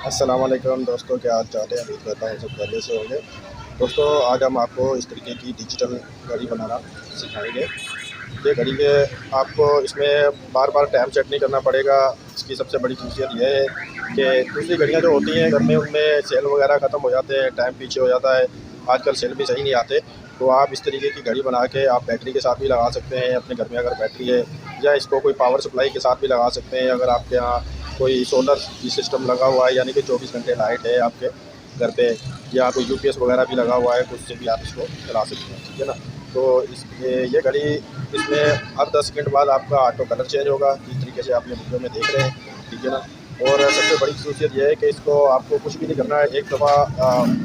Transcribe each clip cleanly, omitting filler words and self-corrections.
अस्सलाम वालेकुम दोस्तों, क्या हाल चाल है। उम्मीद करता हूँ सब पहले से होंगे। दोस्तों, आज हम आपको इस तरीके की डिजिटल घड़ी बनाना सिखाएंगे। ये घड़ी के आपको इसमें बार बार टाइम सेट नहीं करना पड़ेगा। इसकी सबसे बड़ी खूसियत यह है कि दूसरी घड़ियाँ जो होती हैं घर में, उनमें सेल वगैरह ख़त्म हो जाते हैं, टाइम पीछे हो जाता है। आजकल सेल भी सही नहीं आते। तो आप इस तरीके की घड़ी बना के आप बैटरी के साथ भी लगा सकते हैं अपने घर में अगर बैटरी है, या इसको कोई पावर सप्लाई के साथ भी लगा सकते हैं अगर आपके यहाँ कोई सोलर सिस्टम लगा हुआ है, यानी कि 24 घंटे लाइट है आपके घर पे, या कोई यूपीएस वगैरह भी लगा हुआ है, तो उससे भी आप इसको चला सकते हैं। ठीक है ना। तो इस ये घड़ी, इसमें हर 10 सेकंड बाद आपका ऑटो कलर चेंज होगा, जिस तरीके से आप ये वीडियो में देख रहे हैं। ठीक है ना। और सबसे बड़ी खसूसियत यह है कि इसको आपको कुछ भी नहीं करना है। एक दफ़ा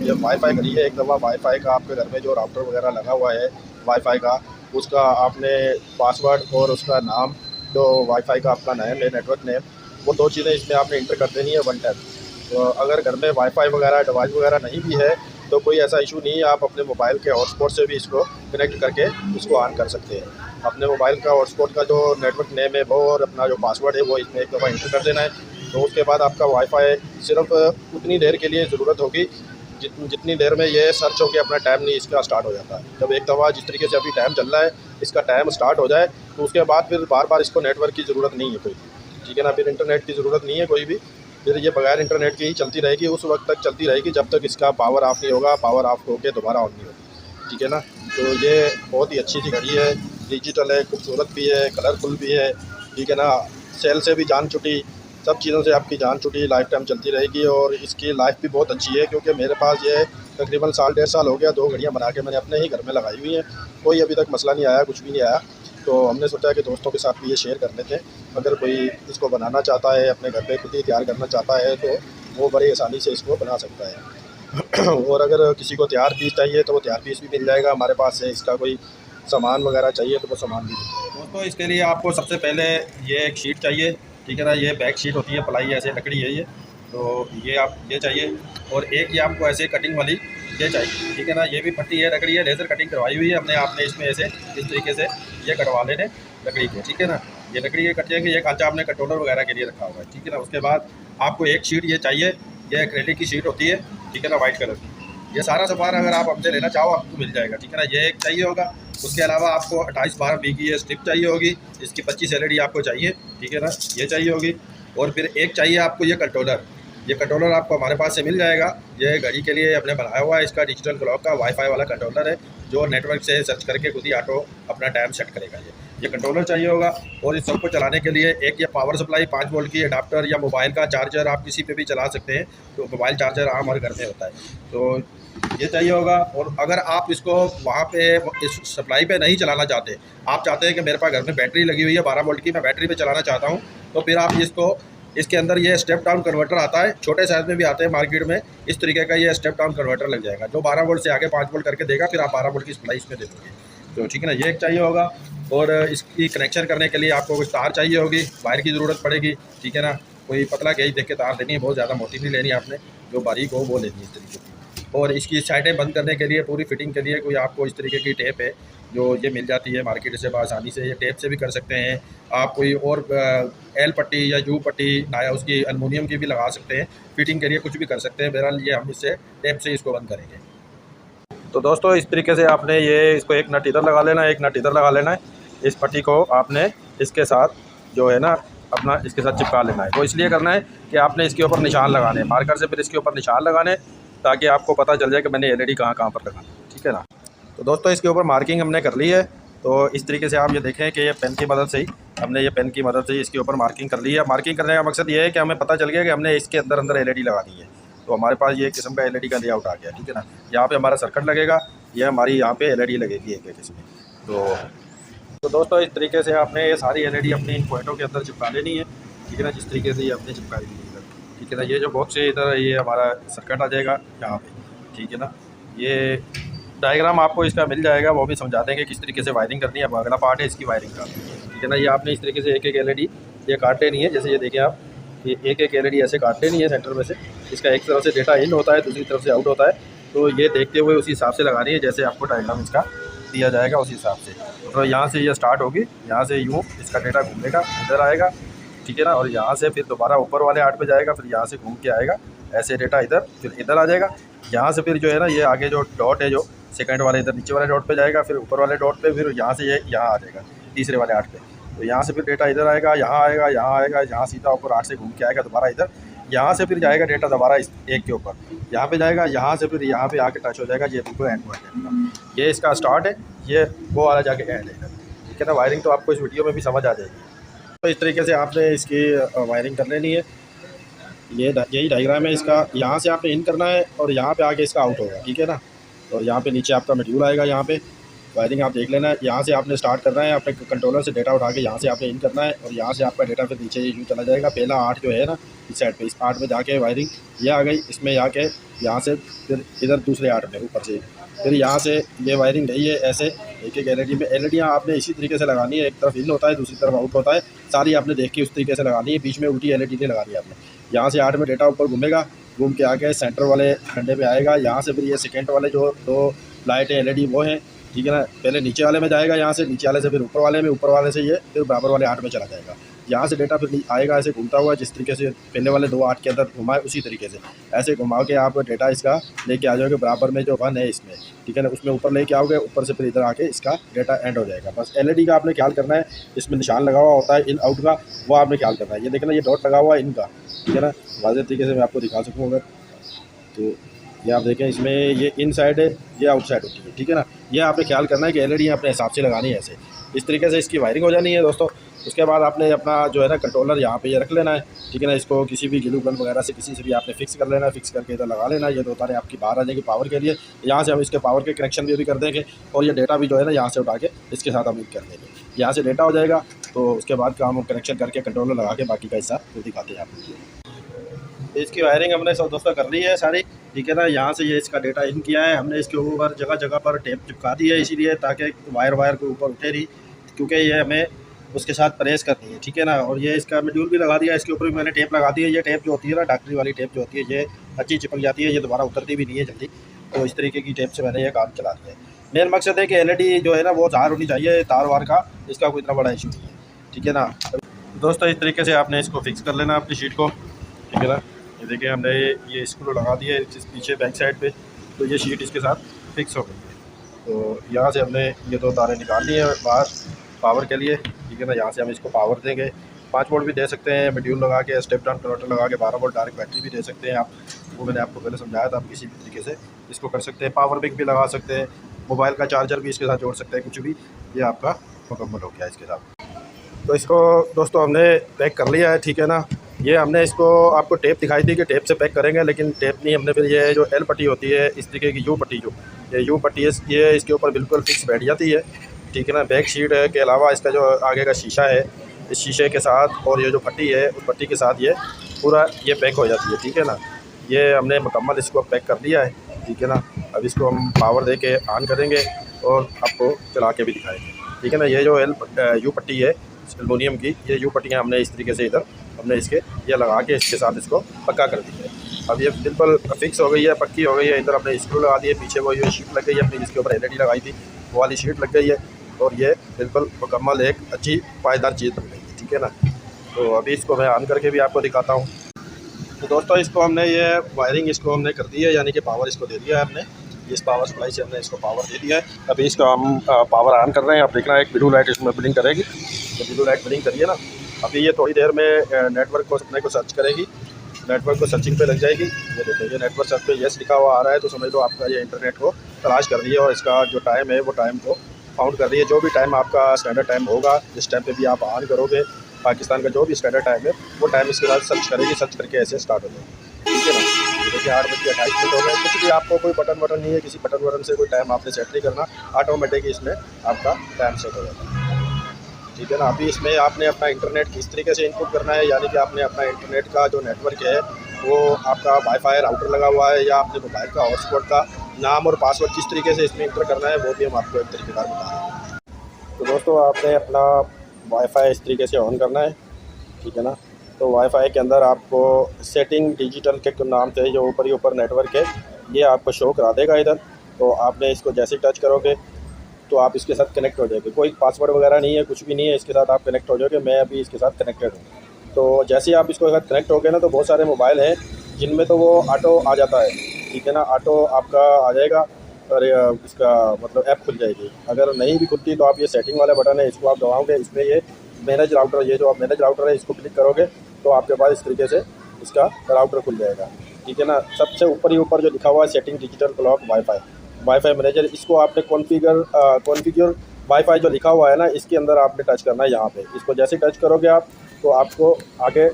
ये वाईफाई घड़ी है, एक दफ़ा वाईफाई का आपके घर में जो राउटर वगैरह लगा हुआ है वाईफाई का, उसका आपने पासवर्ड और उसका नाम, जो वाईफाई का आपका नेम है, नेटवर्क नेम, वो दो चीज़ें इसमें आपने इंटर कर देनी है वन टाइम। तो अगर घर में वाईफाई वगैरह डिवाइस वगैरह नहीं भी है तो कोई ऐसा इशू नहीं है, आप अपने मोबाइल के हॉटस्पॉट से भी इसको कनेक्ट करके इसको ऑन कर सकते हैं। अपने मोबाइल का हॉटस्पॉट का जो नेटवर्क नेम है वो और अपना जो पासवर्ड है वो इसमें एक दफ़ा इंटर कर देना है। तो उसके बाद आपका वाईफाई सिर्फ उतनी देर के लिए ज़रूरत होगी जितनी देर में ये सर्च होकर अपना टाइम नहीं इसका स्टार्ट हो जाता है। जब एक दफ़ा जिस तरीके से अभी टाइम चल रहा है इसका टाइम स्टार्ट हो जाए, तो उसके बाद फिर बार बार इसको नेटवर्क की ज़रूरत नहीं है कोई। ठीक है ना। फिर इंटरनेट की ज़रूरत नहीं है कोई भी। फिर ये बगैर इंटरनेट की ही चलती रहेगी, उस वक्त तक चलती रहेगी जब तक इसका पावर ऑफ नहीं होगा, पावर ऑफ होकर दोबारा ऑन नहीं होगी। ठीक है ना। तो ये बहुत ही अच्छी सी घड़ी है, डिजिटल है, खूबसूरत भी है, कलरफुल भी है। ठीक है ना। सेल से भी जान छुटी, सब चीज़ों से आपकी जान छुटी, लाइफ टाइम चलती रहेगी। और इसकी लाइफ भी बहुत अच्छी है, क्योंकि मेरे पास ये तकरीबन साल डेढ़ साल हो गया, दो घड़ियाँ बना के मैंने अपने ही घर में लगाई हुई हैं। कोई अभी तक मसला नहीं आया, कुछ भी नहीं आया। तो हमने सोचा कि दोस्तों के साथ भी ये शेयर कर लेते हैं। अगर कोई इसको बनाना चाहता है, अपने घर पे खुद ही तैयार करना चाहता है, तो वो बड़ी आसानी से इसको बना सकता है। और अगर किसी को तैयार पीस चाहिए तो वो तैयार पीस भी मिल जाएगा हमारे पास से। इसका कोई सामान वगैरह चाहिए तो वो सामान भी मिल जाएगा। दोस्तों, इसके लिए आपको सबसे पहले ये एक शीट चाहिए। ठीक है ना। ये बैक शीट होती है, प्लाई ऐसे लकड़ी है ये, तो ये आप ये चाहिए। और एक ये आपको ऐसे कटिंग वाली ये चाहिए। ठीक है ना। ये भी फट्टी है, लकड़ी है, लेज़र कटिंग करवाई हुई है हमने। आपने इसमें ऐसे इस तरीके से ये कटवा लेने लकड़ी के। ठीक है ना। ये लकड़ी के कटिंग, ये कंचा आपने कंट्रोलर वगैरह के लिए रखा हुआ है। ठीक है ना। उसके बाद आपको एक शीट ये चाहिए, ये एक्रेलिक की शीट होती है। ठीक है ना, वाइट कलर की। ये सारा सामान अगर आप हमसे लेना चाहो आपको मिल जाएगा। ठीक है ना। ये एक चाहिए होगा। उसके अलावा आपको 28-12 की ये स्ट्रिप चाहिए होगी, इसकी 25 एलईडी आपको चाहिए। ठीक है ना, ये चाहिए होगी। और फिर एक चाहिए आपको ये कंट्रोलर। ये कंट्रोलर आपको हमारे पास से मिल जाएगा। ये घड़ी के लिए हमने बनाया हुआ है, इसका डिजिटल क्लॉक का वाईफाई वाला कंट्रोलर है, जो नेटवर्क से सर्च करके खुद ही ऑटो अपना टाइम सेट करेगा। ये कंट्रोलर चाहिए होगा। और इस सबको चलाने के लिए एक ये पावर सप्लाई 5 वोल्ट की अडाप्टर, या मोबाइल का चार्जर आप किसी पे भी चला सकते हैं। तो मोबाइल चार्जर आम हर घर में होता है, तो ये चाहिए होगा। और अगर आप इसको वहाँ पे इस सप्लाई पे नहीं चलाना चाहते, आप चाहते हैं कि मेरे पास घर में बैटरी लगी हुई है 12 वोल्ट की, मैं बैटरी पे चलाना चाहता हूँ, तो फिर आप इसको, इसके अंदर ये स्टेप डाउन कन्वर्टर आता है, छोटे साइज़ में भी आते हैं मार्केट में। इस तरीके का ये स्टेप डाउन कन्वर्टर लग जाएगा, जो 12 वोल्ट से आगे 5 वोल्ट करके देगा, फिर आप 12 वोल्ट की सप्लाई इसमें दे दोगे। तो ठीक है ना, ये एक चाहिए होगा। और इसकी कनेक्शन करने के लिए आपको कुछ तार चाहिए होगी, वायर की ज़रूरत पड़ेगी। ठीक है ना। कोई पतला गेज देख के तार लेनी है, बहुत ज़्यादा मोटी नहीं लेनी आपने, जो बारीक हो वो लेनी है इस तरीके की। और इसकी साइडें बंद करने के लिए, पूरी फिटिंग के लिए कोई आपको इस तरीके की टेप है, जो ये मिल जाती है मार्केट से आसानी से। ये टेप से भी कर सकते हैं आप। कोई और एल पट्टी या यू पट्टी ना, उसकी अलमुनियम की भी लगा सकते हैं, फिटिंग के लिए कुछ भी कर सकते हैं। बहरहाल ये हम इससे टेप से इसको बंद करेंगे। तो दोस्तों, इस तरीके से आपने ये इसको एक नट इधर लगा लेना है, एक नट इधर लगा लेना है। इस पट्टी को आपने इसके साथ जो है ना अपना इसके साथ चिपका लेना है। तो इसलिए करना है कि आपने इसके ऊपर निशान लगाने, मार्कर से फिर इसके ऊपर निशान लगाने, ताकि आपको पता चल जाए कि मैंने एलईडी कहाँ कहाँ पर लगानी है। ठीक है ना। तो दोस्तों, इसके ऊपर मार्किंग हमने कर ली है। तो इस तरीके से आप ये देखें कि ये पेन की मदद से ही हमने, ये पेन की मदद से ही इसके ऊपर मार्किंग कर ली है। मार्किंग करने का मकसद ये है कि हमें पता चल गया कि हमने इसके अंदर अंदर एलईडी लगा दी है। तो हमारे पास ये एक किस्म का एलईडी का लेआउट आ गया। ठीक है ना। यहाँ पे हमारा सर्किट लगेगा, ये हमारी यहाँ पे एलईडी लगेगी एक एक इसमें। तो दोस्तों, इस तरीके से आपने ये सारी एलईडी अपनी इन पॉइंटों के अंदर चिपका लेनी है। ठीक है ना, जिस तरीके से ये आपने चिपकाई दी है। ठीक है ना। ये जो बॉक्स है इधर, ये हमारा सर्किट आ जाएगा यहाँ पे। ठीक है ना। ये डायग्राम आपको इसका मिल जाएगा, वो भी समझा देंगे किस तरीके से वायरिंग करनी है। अब अगला पार्ट है इसकी वायरिंग का। ठीक है ना। ये आपने इस तरीके से एक एक एलईडी ये काट लेनी है। जैसे ये देखें आप, ये एक एक एलईडी ऐसे काट लेनी है सेंटर में से। इसका एक तरफ से डेटा इन होता है, दूसरी तरफ से आउट होता है। तो ये देखते हुए उसी हिसाब से लगानी है, जैसे आपको डायग्राम इसका दिया जाएगा उसी हिसाब से। तो यहाँ से ये स्टार्ट होगी, यहाँ से यूँ इसका डेटा घूमेगा, इधर आएगा। ठीक है ना। और यहाँ से फिर दोबारा ऊपर वाले आर्ट पे जाएगा, फिर यहाँ से घूम के आएगा ऐसे डेटा इधर फिर इधर आ जाएगा। यहाँ से फिर जो है ना ये आगे जो डॉट है जो सेकंड वाले इधर नीचे वाले डॉट पे जाएगा, फिर ऊपर वाले डॉट पे, फिर यहाँ से ये यहाँ आ जाएगा तीसरे वाले 8 पे। तो यहाँ से फिर डेटा इधर आएगा, यहाँ आएगा, यहाँ आएगा, यहाँ सीधा ऊपर 8 से घूम के आएगा दोबारा इधर। यहाँ से फिर जाएगा डेटा दोबारा इस एक के ऊपर, यहाँ पे जाएगा, यहाँ से फिर यहाँ पे आके टच हो जाएगा। ये बिल्कुल एंड पॉइंट है, ये इसका स्टार्ट है, ये वो वाला जाके एंड है। ठीक है ना। वायरिंग तो आपको इस वीडियो में भी समझ आ जाएगी। तो इस तरीके से आपने इसकी वायरिंग कर लेनी है। ये यही डायग्राम है इसका। यहाँ से आपने इन करना है और यहाँ पे आके इसका आउट होगा। ठीक है ना। और यहाँ पे नीचे आपका मॉड्यूल आएगा, यहाँ पे वायरिंग आप देख लेना है। यहाँ से आपने स्टार्ट करना है, अपने कंट्रोलर से डेटा उठा के यहाँ से आपने इन करना है और यहाँ से आपका डेटा फिर नीचे यूँ चला जाएगा। पहला 8 जो है ना इस साइड पे, इस 8 में जाके वायरिंग ये आ गई, इसमें जाके यहाँ से फिर इधर दूसरे 8 में ऊपर से फिर यहाँ से ये वायरिंग नहीं है। ऐसे एक एक एलईडी में, एलईडियाँ आपने इसी तरीके से लगानी है। एक तरफ इन होता है, दूसरी तरफ आउट होता है। सारी आपने देख के उस तरीके से लगानी है, बीच में उल्टी एलईडी नहीं लगानी है आपने। यहाँ से 8 में डेटा ऊपर घूमेगा, घूम के आके सेंटर वाले डंडे पे आएगा। यहाँ से फिर ये सेकेंड वाले जो 2 लाइट है एलईडी वो हैं। ठीक है ना। पहले नीचे वाले में जाएगा, यहाँ से नीचे वाले से फिर ऊपर वाले में, ऊपर वाले से ये फिर बराबर वाले 8 में चला जाएगा। यहाँ से डेटा फिर आएगा ऐसे घूमता हुआ, जिस तरीके से पहले वाले 2 8 के अंदर घुमाए उसी तरीके से ऐसे घुमा के आप डेटा इसका लेके आ जाओगे बराबर में जो 1 है इसमें। ठीक है ना। उसमें ऊपर लेके आओगे, ऊपर से फिर इधर आके इसका डेटा एंड हो जाएगा। बस एलईडी का आपने ख्याल करना है, इसमें निशान लगा हुआ होता है इन आउट का, वो आपने ख्याल करना है। ये देखना ये डॉट लगा हुआ है इनका। ठीक है ना। वाज़ेह तरीके से मैं आपको दिखा सकूँ अगर, तो ये आप देखें इसमें ये इन साइड है, ये आउट साइड होती है। ठीक है ना। ये आपने ख्याल करना है कि एलईडी अपने हिसाब से लगानी है ऐसे, इस तरीके से इसकी वायरिंग हो जानी है दोस्तों। उसके बाद आपने अपना जो है ना कंट्रोलर यहाँ पे ये रख लेना है। ठीक है ना। इसको किसी भी ग्लू गन वगैरह से किसी से भी आपने फिक्स कर लेना है, फिक्स करके इधर लगा लेना है। ये 2 तारें आपकी बाहर आ जाएगी पावर के लिए। यहाँ से हम इसके पावर के कनेक्शन भी कर देंगे और ये डेटा भी जो है ना यहाँ से उठा के इसके साथ हम लिंक कर देंगे। यहाँ से डेटा हो जाएगा, तो उसके बाद का हम कनेक्शन करके कंट्रोलर लगा के बाकी का हिस्सा फिर दिखाते हैं आपको। इसकी वायरिंग हमने सब दोस्तों कर ली है सारी। ठीक है ना। यहाँ से ये इसका डेटा इन किया है हमने, इसके ऊपर जगह जगह पर टेप चिपका दी है, इसीलिए ताकि वायर को ऊपर उठे नहीं, क्योंकि ये हमें उसके साथ प्रेस करनी है। ठीक है ना। और ये इसका मॉड्यूल भी लगा दिया, इसके ऊपर भी मैंने टेप लगा दी है। ये टेप जो होती है ना डॉक्टरी वाली टेप जो होती है, ये अच्छी चिपक जाती है, ये दोबारा उतरती भी नहीं है जल्दी। तो इस तरीके की टेप से मैंने ये काम चला दिया है। मेन मकसद है कि एलईडी जो है ना वो ज़ाहिर होनी चाहिए, तार वार का इसका कोई इतना बड़ा इशू नहीं है। ठीक है ना दोस्तों। इस तरीके से आपने इसको फिक्स कर लेना अपनी शीट को। ठीक है ना। ये देखिए हमने ये स्क्रू लगा दिया है पीछे बैक साइड पे, तो ये शीट इसके साथ फिक्स हो गई है। तो यहाँ से हमने ये 2 तारें निकाल ली है बाहर पावर के लिए। ठीक है ना। यहाँ से हम इसको पावर देंगे, 5 वोल्ट भी दे सकते हैं, मॉड्यूल लगा के स्टेप डाउन कन्वर्टर लगा के 12 वोल्ट डायरेक्ट बैटरी भी दे सकते हैं आप। वो मैंने आपको पहले समझाया था, आप किसी भी तरीके से इसको कर सकते हैं। पावर बैंक भी लगा सकते हैं, मोबाइल का चार्जर भी इसके साथ जोड़ सकते हैं, कुछ भी। ये आपका मुकम्मल हो गया इसके साथ। तो इसको दोस्तों हमने पैक कर लिया है। ठीक है ना। ये हमने इसको आपको टेप दिखाई थी कि टेप से पैक करेंगे, लेकिन टेप नहीं, हमने फिर ये जो एल पट्टी होती है इस तरीके की, यू पट्टी जो ये यू पट्टी है, ये इसके ऊपर बिल्कुल फिक्स बैठ जाती है। ठीक है ना। बैक शीट के अलावा इसका जो आगे का शीशा है, इस शीशे के साथ और ये जो पट्टी है उस पट्टी के साथ ये पूरा ये पैक हो जाती है। ठीक है ना। ये हमने मुकम्मल इसको पैक कर दिया है। ठीक है ना। अब इसको हम पावर दे के ऑन करेंगे और आपको चला के भी दिखाएंगे। ठीक है ना। ये जो यू पट्टी है एलुमिनियम की, ये यू पट्टियाँ हमने इस तरीके से इधर हमने इसके ये लगा के इसके साथ इसको पक्का कर दिया है। अब ये बिल्कुल फिक्स हो गई है, पक्की हो गई है। इधर हमने स्क्रू लगा दिए, पीछे वो ये शीट लग गई है अपनी, जिसके ऊपर एलईडी लगाई थी वो वाली शीट लग गई है और ये बिल्कुल मुकम्मल एक अच्छी पायदार चीज़ बन गई है। ठीक है ना। तो अभी इसको मैं ऑन करके भी आपको दिखाता हूँ। तो दोस्तों इसको हमने ये वायरिंग इसको हमने कर दी है, यानी कि पावर इसको दे दिया है हमने। इस पावर सप्लाई से हमने इसको पावर दे दिया है। अभी इसको हम पावर ऑन कर रहे हैं। आप देखना एक ब्लू लाइट इसमें ब्लिंक करेगी, तो ब्लू लाइट ब्लिंक करिए ना। अभी ये थोड़ी देर में नेटवर्क को अपने को सर्च करेगी, नेटवर्क को सर्चिंग पे लग जाएगी। ये देखिए ये नेटवर्क सर्च पे येस लिखा हुआ आ रहा है, तो समझ लो आपका ये इंटरनेट को तलाश कर रही है और इसका जो टाइम है वो टाइम को काउंट कर रही है। जो भी टाइम आपका स्टैंडर्ड टाइम होगा, जिस टाइम पे भी आप ऑन करोगे, पाकिस्तान का जो भी स्टैंडर्ड टाइम है वो टाइम इसके साथ सर्च करेगी, सर्च करके ऐसे स्टार्ट हो जाएगी। ठीक है ना। देखिए 8:28 हो गए। कुछ भी आपको कोई बटन नहीं है, किसी बटन से कोई टाइम आपने सेट नहीं करना, ऑटोमेटिक इसमें आपका टाइम सेट हो जाता है। ठीक है ना। अभी इसमें आपने अपना इंटरनेट किस तरीके से इनपुट करना है, यानी कि आपने अपना इंटरनेट का जो नेटवर्क है वो आपका वाईफाई राउटर लगा हुआ है या अपने मोबाइल का हॉटस्पॉट का नाम और पासवर्ड किस तरीके से इसमें इंटर करना है वो भी हम आपको एक तरीकेकार बता रहे हैं। तो दोस्तों आपने अपना वाईफाई इस तरीके से ऑन करना है। ठीक है ना। तो वाईफाई के अंदर आपको सेटिंग डिजिटल के नाम से जो ऊपर ही ऊपर नेटवर्क है ये आपको शो करा देगा इधर। तो आपने इसको जैसे ही टच करोगे तो आप इसके साथ कनेक्ट हो जाएंगे। कोई पासवर्ड वगैरह नहीं है, कुछ भी नहीं है, इसके साथ आप कनेक्ट हो जाओगे। मैं अभी इसके साथ कनेक्टेड हूँ। तो जैसे ही आप इसके साथ कनेक्ट हो गए ना, तो बहुत सारे मोबाइल हैं इनमें तो वो ऑटो आ जाता है, ठीक है ना, ऑटो आपका आ जाएगा और इसका मतलब ऐप खुल जाएगी। अगर नहीं भी खुलती तो आप ये सेटिंग वाला बटन है, इसको आप दबाओगे, इसमें ये मैनेज राउटर, ये जो आप मैनेज राउटर है इसको क्लिक करोगे तो आपके पास इस तरीके से इसका राउटर खुल जाएगा, ठीक है ना। सबसे ऊपर ही ऊपर जो लिखा हुआ है setting digital clock wifi manager, इसको आपने कॉन्फ़िगर वाईफाई जो लिखा हुआ है ना, इसके अंदर आपने टच करना है यहाँ पे। इसको जैसे टच करोगे आप तो आपको आगे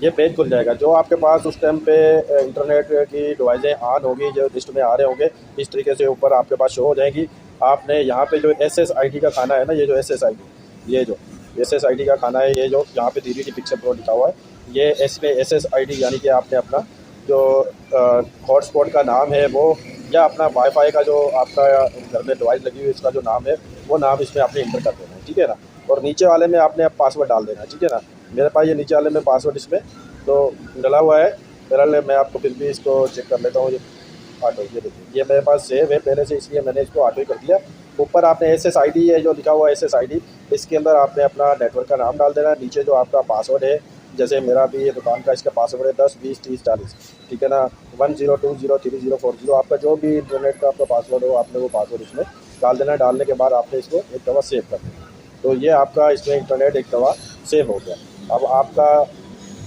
ये पेज खुल जाएगा। जो आपके पास उस टाइम पे इंटरनेट की डिवाइसें ऑन होगी, जो लिस्ट में आ रहे होंगे, इस तरीके से ऊपर आपके पास शो हो जाएगी। आपने यहाँ पे जो SSID का खाना है ना, ये जो SSID का खाना है, ये जो यहाँ पे 3D पिक्चर प्रो लिखा हुआ है, ये इसमें SSID यानी कि आपने अपना जो हॉटस्पॉट का नाम है वो, या अपना वाईफाई का जो आपका घर में डिवाइस लगी हुई है इसका जो नाम है वो नाम इसमें आपने इंटर कर देना है, ठीक है ना। और नीचे वाले में आपने पासवर्ड डाल देना है, ठीक है ना। मेरे पास ये नीचे वाले में पासवर्ड इसमें तो डला हुआ है। फिलहाल मैं आपको फिर भी इसको चेक कर लेता हूँ। ये ऑटो, ये देखिए, ये मेरे पास सेव है पहले से, इसलिए मैंने इसको ऑटो ही कर दिया। ऊपर आपने SSID है जो लिखा हुआ है SSID, इसके अंदर आपने अपना नेटवर्क का नाम डाल देना है। नीचे जो आपका पासवर्ड है, जैसे मेरा भी ये दुकान का इसका पासवर्ड है 10 20 30 40, ठीक है ना। 10203040 आपका जो भी इंटरनेट का आपका पासवर्ड हो, आपने वो पासवर्ड इसमें डाल देना है। डालने के बाद आपने इसको एक दफ़ा सेव कर देना। तो ये आपका इसमें इंटरनेट एक दफ़ा सेव हो गया। अब आपका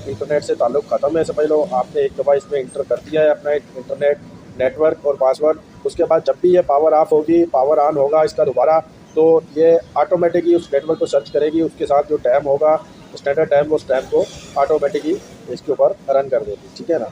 इंटरनेट से ताल्लुक़ ख़त्म है, समझ लो। आपने एक दफ़ा इसमें इंटर कर दिया है अपना इंटरनेट नेटवर्क और पासवर्ड। उसके बाद जब भी ये पावर ऑफ होगी, पावर ऑन होगा इसका दोबारा, तो ये ऑटोमेटिकली उस नेटवर्क को सर्च करेगी। उसके साथ जो टाइम होगा स्टैंडर्ड टाइम, उस टाइम को ऑटोमेटिकली इसके ऊपर रन कर देगी, ठीक है ना।